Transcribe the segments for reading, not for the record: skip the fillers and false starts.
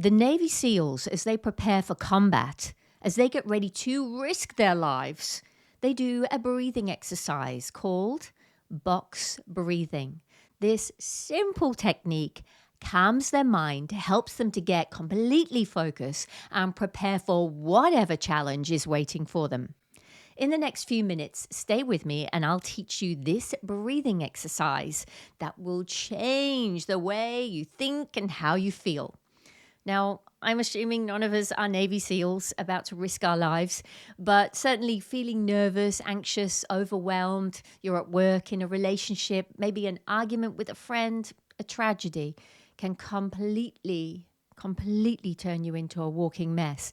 The Navy SEALs, as they prepare for combat, as they get ready to risk their lives, they do a breathing exercise called box breathing. This simple technique calms their mind, helps them to get completely focused and prepare for whatever challenge is waiting for them. In the next few minutes, stay with me and I'll teach you this breathing exercise that will change the way you think and how you feel. Now, I'm assuming none of us are Navy SEALs about to risk our lives, but certainly feeling nervous, anxious, overwhelmed, you're at work, in a relationship, maybe an argument with a friend, a tragedy can completely turn you into a walking mess.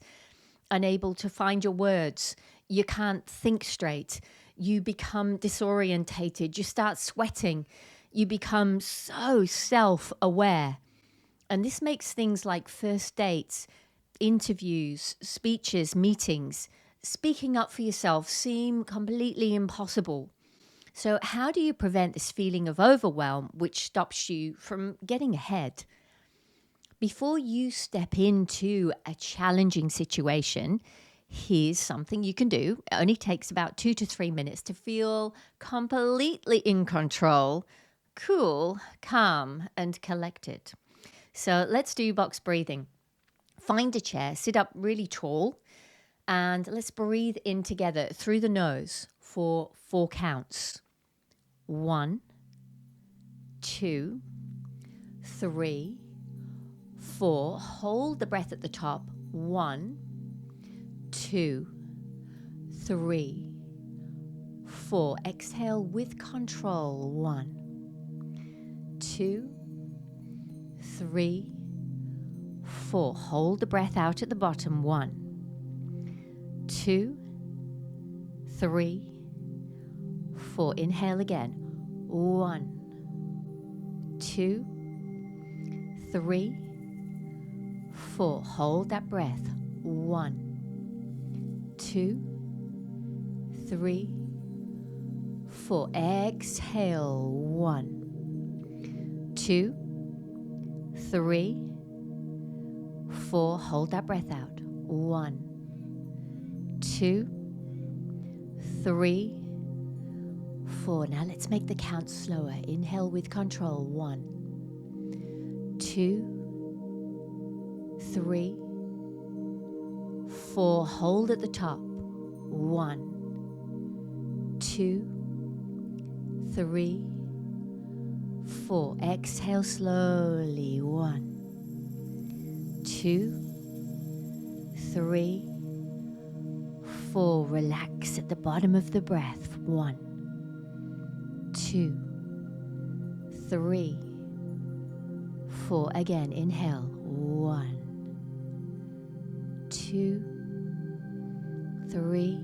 Unable to find your words, you can't think straight, you become disorientated, you start sweating, you become so self-aware. And this makes things like first dates, interviews, speeches, meetings, speaking up for yourself seem completely impossible. So how do you prevent this feeling of overwhelm which stops you from getting ahead? Before you step into a challenging situation, here's something you can do. It only takes about 2 to 3 minutes to feel completely in control, cool, calm, and collected. So let's do box breathing. Find a chair, sit up really tall, and let's breathe in together through the nose for 4 counts. 1, 2, 3, 4. Hold the breath at the top. 1, 2, 3, 4. Exhale with control. 1, 2, 3, 4. Hold the breath out at the bottom. 1, 2, 3, 4. Inhale again. 1, 2, 3, 4. Hold that breath. 1, 2, 3, 4. Exhale. 1, 2, 3, 4. Hold that breath out. 1, 2, 3, 4. Now let's make the count slower. Inhale with control. 1, 2, 3, 4. Hold at the top. 1, 2, 3, 4. Exhale slowly. 1, 2, 3, 4. Relax at the bottom of the breath. 1, 2, 3, 4. Again, inhale. 1, 2, 3,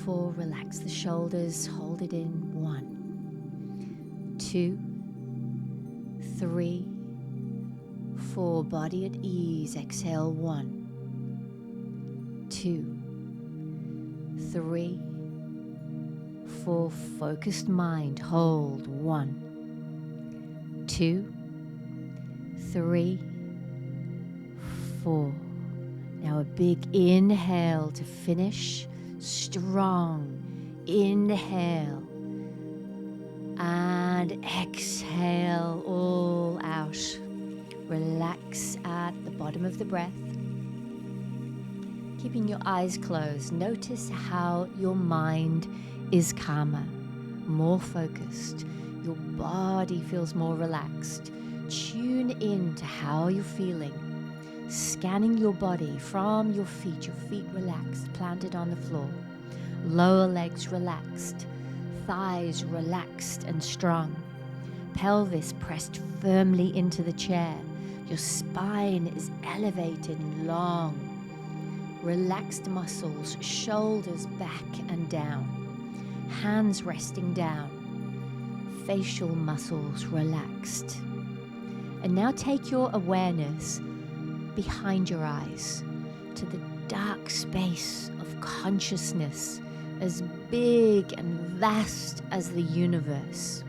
4. Relax the shoulders. Hold it in. 1, 2, 3, 4. Body at ease. Exhale. 1, 2, 3, 4. Focused mind. Hold. 1, 2, 3, 4. Now a big inhale to finish. Strong inhale. And exhale all out. Relax at the bottom of the breath. Keeping your eyes closed, notice how your mind is calmer, more focused. Your body feels more relaxed. Tune in to how you're feeling. Scanning your body from your feet relaxed, planted on the floor. Lower legs relaxed. Thighs relaxed and strong. Pelvis pressed firmly into the chair. Your spine is elevated and long. Relaxed muscles, shoulders back and down. Hands resting down. Facial muscles relaxed. And now take your awareness behind your eyes to the dark space of consciousness, as big and vast as the universe.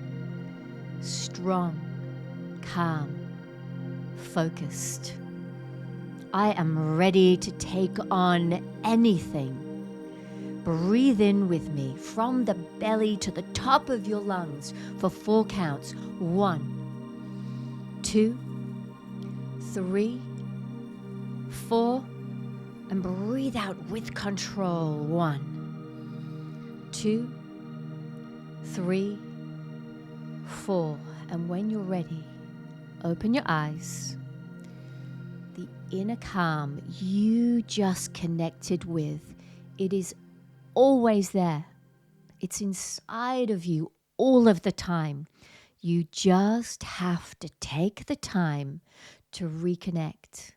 Strong, calm, focused. I am ready to take on anything. Breathe in with me from the belly to the top of your lungs for 4 counts. 1, 2, 3, 4. And breathe out with control. 1, 2, 3, 4. And when you're ready, open your eyes. The inner calm you just connected with, it is always there. It's inside of you all of the time. You just have to take the time to reconnect.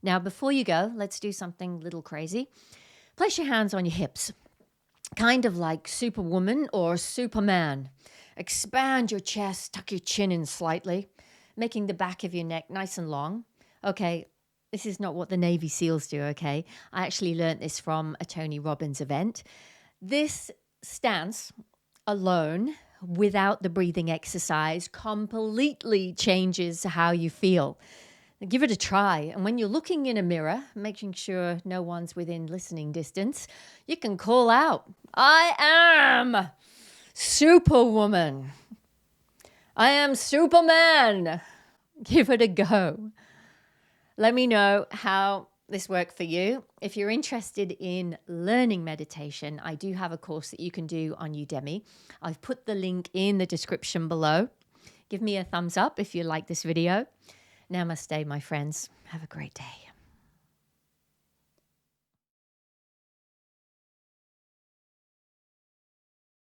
Now, before you go, let's do something a little crazy. Place your hands on your hips, kind of like Superwoman or Superman. Expand your chest, tuck your chin in slightly, making the back of your neck nice and long. Okay, this is not what the Navy SEALs do, okay? I actually learned this from a Tony Robbins event. This stance alone, without the breathing exercise, completely changes how you feel. Give it a try. And when you're looking in a mirror, making sure no one's within listening distance, you can call out, I am Superwoman. I am Superman. Give it a go. Let me know how this worked for you. If you're interested in learning meditation, I do have a course that you can do on Udemy. I've put the link in the description below. Give me a thumbs up if you like this video. Namaste, my friends. Have a great day.